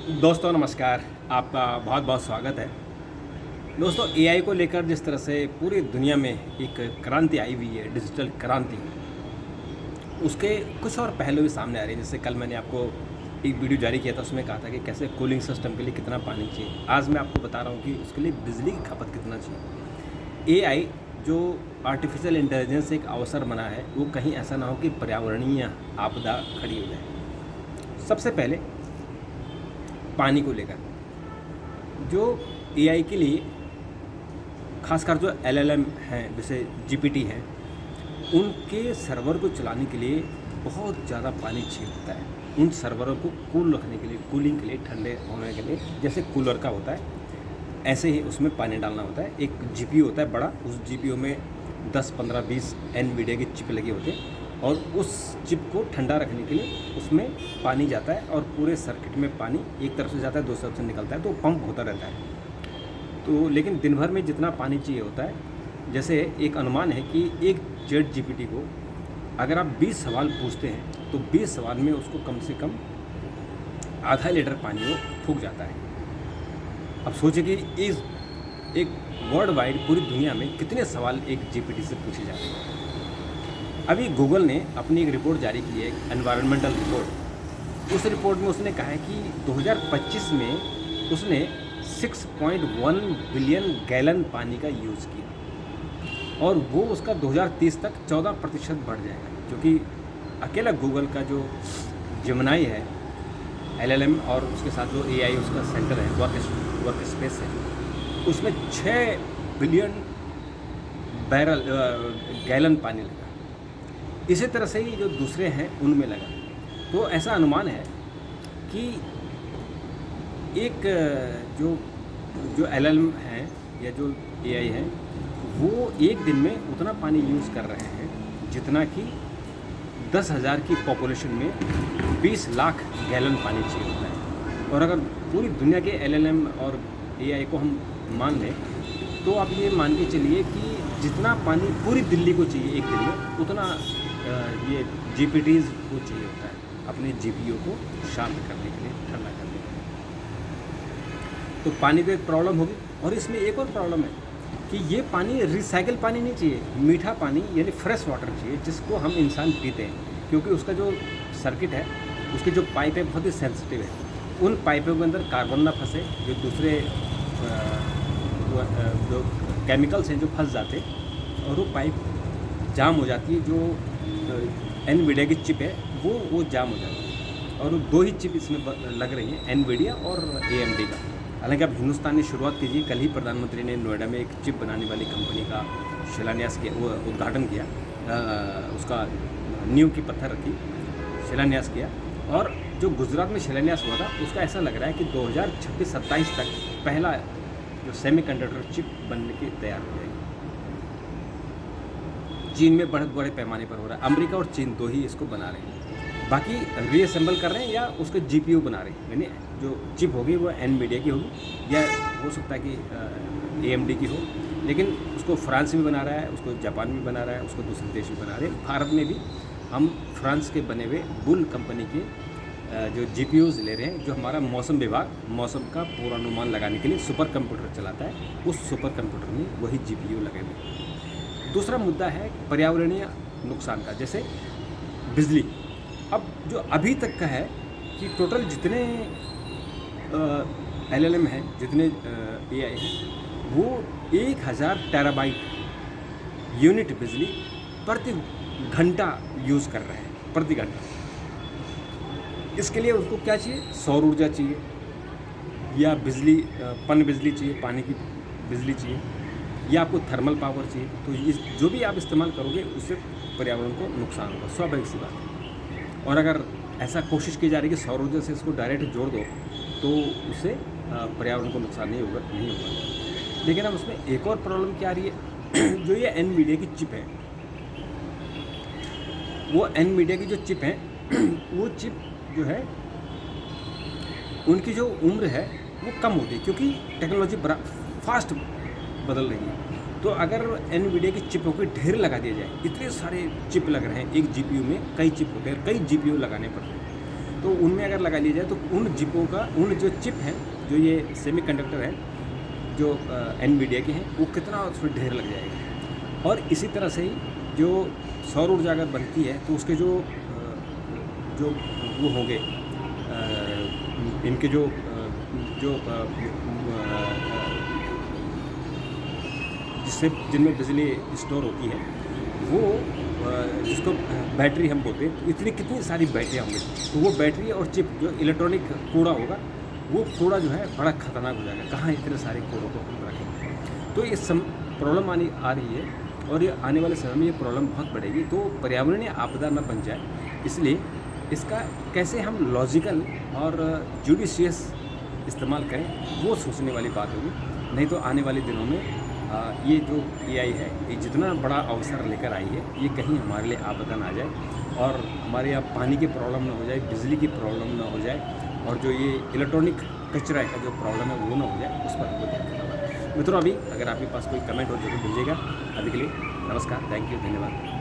दोस्तों नमस्कार। आपका बहुत बहुत स्वागत है। दोस्तों एआई को लेकर जिस तरह से पूरी दुनिया में एक क्रांति आई हुई है, डिजिटल क्रांति, उसके कुछ और पहलू भी सामने आ रहे हैं। जैसे कल मैंने आपको एक वीडियो जारी किया था, उसमें कहा था कि कैसे कूलिंग सिस्टम के लिए कितना पानी चाहिए। आज मैं आपको बता रहा हूँ कि उसके लिए बिजली की खपत कितना चाहिए। एआई जो आर्टिफिशियल इंटेलिजेंस एक अवसर बना है, वो कहीं ऐसा ना हो कि पर्यावरणीय आपदा खड़ी हो जाए। सबसे पहले पानी को लेकर जो एआई के लिए खासकर जो एलएलएम हैं, जैसे जीपीटी हैं, उनके सर्वर को चलाने के लिए बहुत ज़्यादा पानी चाहिए होता है। उन सर्वरों को कूल रखने के लिए, कूलिंग के लिए, ठंडे होने के लिए, जैसे कूलर का होता है ऐसे ही उसमें पानी डालना होता है। एक जीपीयू होता है बड़ा, उस जीपीयू में 10, 15, 20 एनवीडिया की चिप लगे होते हैं और उस चिप को ठंडा रखने के लिए उसमें पानी जाता है और पूरे सर्किट में पानी एक तरफ से जाता है, दूसरी तरफ से निकलता है, तो पंप होता रहता है। तो लेकिन दिन भर में जितना पानी चाहिए होता है, जैसे एक अनुमान है कि एक चैट जीपीटी को अगर आप 20 सवाल पूछते हैं तो 20 सवाल में उसको कम से कम आधा लीटर पानी वो फूंक जाता है। अब सोचिए कि इस एक वर्ल्ड वाइड पूरी दुनिया में कितने सवाल एक जीपीटी से पूछे जाते हैं। अभी गूगल ने अपनी एक रिपोर्ट जारी की है, एनवायरमेंटल रिपोर्ट। उस रिपोर्ट में उसने कहा है कि 2025 में उसने 6.1 बिलियन गैलन पानी का यूज़ किया और वो उसका 2030 तक 14% बढ़ जाएगा, क्योंकि अकेला गूगल का जो जेमिनी है एलएलएम और उसके साथ जो एआई उसका सेंटर है, वर्क स्पेस है, उसमें 6 बिलियन गैलन पानी लगा। इसी तरह से ही जो दूसरे हैं उनमें लगा। तो ऐसा अनुमान है कि एक जो जो एलएलएम हैं या जो एआई हैं, वो एक दिन में उतना पानी यूज़ कर रहे हैं जितना कि 10,000 की पॉपुलेशन में 20 लाख गैलन पानी चाहिए होता है। और अगर पूरी दुनिया के एलएलएम और एआई को हम मान लें तो आप ये मान के चलिए कि जितना पानी पूरी दिल्ली को चाहिए एक दिन में, उतना ये जीपीटीज़ को चाहिए होता है अपने जीपीयू को शांत करने के लिए, ठंडा करने के लिए। तो पानी तो एक प्रॉब्लम होगी और इसमें एक और प्रॉब्लम है कि ये पानी रिसाइकल पानी नहीं चाहिए, मीठा पानी यानी फ्रेश वाटर चाहिए, जिसको हम इंसान पीते हैं, क्योंकि उसका जो सर्किट है, उसकी जो पाइप है बहुत ही सेंसिटिव है। उन पाइपों के अंदर कार्बन ना फंसे, जो दूसरे जो केमिकल्स हैं जो फंस जाते और वो पाइप जाम हो जाती है। जो एनवीडिया की चिप है वो जाम हो जाती है और वो दो ही चिप इसमें लग रही हैं, एनवीडिया और एएमडी का। हालांकि अब हिंदुस्तान ने शुरुआत कीजिए, कल ही प्रधानमंत्री ने नोएडा में एक चिप बनाने वाली कंपनी का शिलान्यास किया, वो उद्घाटन किया, उसका नींव की पत्थर रखी, शिलान्यास किया। और जो गुजरात में शिलान्यास हुआ था उसका ऐसा लग रहा है कि 2026-27 तक पहला जो सेमीकंडक्टर चिप बनने की तैयार हो जाएगी। चीन में बहुत बड़े पैमाने पर हो रहा है, अमेरिका और चीन दो ही इसको बना रहे हैं, बाकी रीअसेंबल कर रहे हैं या उसके जीपीयू बना रहे हैं। यानी जो चिप होगी वो एनवीडिया की होगी या हो सकता है कि एएमडी की हो, लेकिन उसको फ्रांस में बना रहा है, उसको जापान में बना रहा है, उसको दूसरे देश में बना रहे हैं। भारत में भी हम फ्रांस के बने हुए बुल कंपनी के जो जीपीयूज़ ले रहे हैं, जो हमारा मौसम विभाग मौसम का पूर्वानुमान लगाने के लिए सुपर कंप्यूटर चलाता है, उस सुपर कंप्यूटर में वही जीपीयू लगे हुए। दूसरा मुद्दा है पर्यावरणीय नुकसान का, जैसे बिजली। अब जो अभी तक का है कि टोटल जितने एलएलएम हैं, जितने एआई हैं, वो 1000 टेराबाइट यूनिट बिजली प्रति घंटा यूज़ कर रहे हैं, प्रति घंटा। इसके लिए उसको क्या चाहिए? सौर ऊर्जा चाहिए या बिजली, पन बिजली चाहिए, पानी की बिजली चाहिए, या आपको थर्मल पावर चाहिए। तो इस जो भी आप इस्तेमाल करोगे उससे पर्यावरण को नुकसान होगा, स्वाभाविक सी बात है। और अगर ऐसा कोशिश की जा रही है कि सौर ऊर्जा से इसको डायरेक्ट जोड़ दो तो उससे पर्यावरण को नुकसान नहीं होगा। लेकिन अब उसमें एक और प्रॉब्लम क्या आ रही है, जो ये एनवीडिया की चिप है, वो एनवीडिया की जो चिप है वो चिप जो है उनकी जो उम्र है वो कम होती है, क्योंकि टेक्नोलॉजी बड़ा फास्ट बदल रही है। तो अगर एनवीडिया की चिपों के ढेर लगा दिया जाए, इतने सारे चिप लग रहे हैं, एक जीपीयू में कई चिप होते हैं, कई जीपीयू लगाने पड़ते हैं, तो उनमें अगर लगा लिया जाए तो उन जो चिप हैं, जो ये सेमीकंडक्टर हैं, जो एनवीडिया के हैं, वो कितना उसमें ढेर लग जाएगा। और इसी तरह से ही जो सौर ऊर्जा अगर बनती है तो उसके जो वो होंगे, इनके जो जिनमें बिजली स्टोर होती है, वो जिसको बैटरी हम बोलते हैं, इतनी कितनी सारी बैटरियाँ होंगी, तो वो बैटरी और चिप जो इलेक्ट्रॉनिक कूड़ा होगा, वो कूड़ा जो है बड़ा खतरनाक हो जाएगा। कहाँ इतने सारे कूड़ों को हम रखें? तो ये प्रॉब्लम आ रही है, और ये आने वाले समय में ये प्रॉब्लम बहुत बढ़ेगी। तो पर्यावरणीय आपदा न बन जाए, इसलिए इसका कैसे हम लॉजिकल और जुडिशियस इस्तेमाल करें, वो सोचने वाली बात होगी। नहीं तो आने वाले दिनों में ये जो एआई है, ये जितना बड़ा अवसर लेकर आई है, ये कहीं हमारे लिए आपदा ना आ जाए और हमारे यहाँ पानी की प्रॉब्लम ना हो जाए, बिजली की प्रॉब्लम ना हो जाए, और जो ये इलेक्ट्रॉनिक कचरा का जो प्रॉब्लम है वो ना हो जाए, उस पर हमको ध्यान देना होगा। मित्रों, अभी अगर आपके पास कोई कमेंट हो जरूर दीजिएगा। अभी के लिए नमस्कार, थैंक यू, धन्यवाद।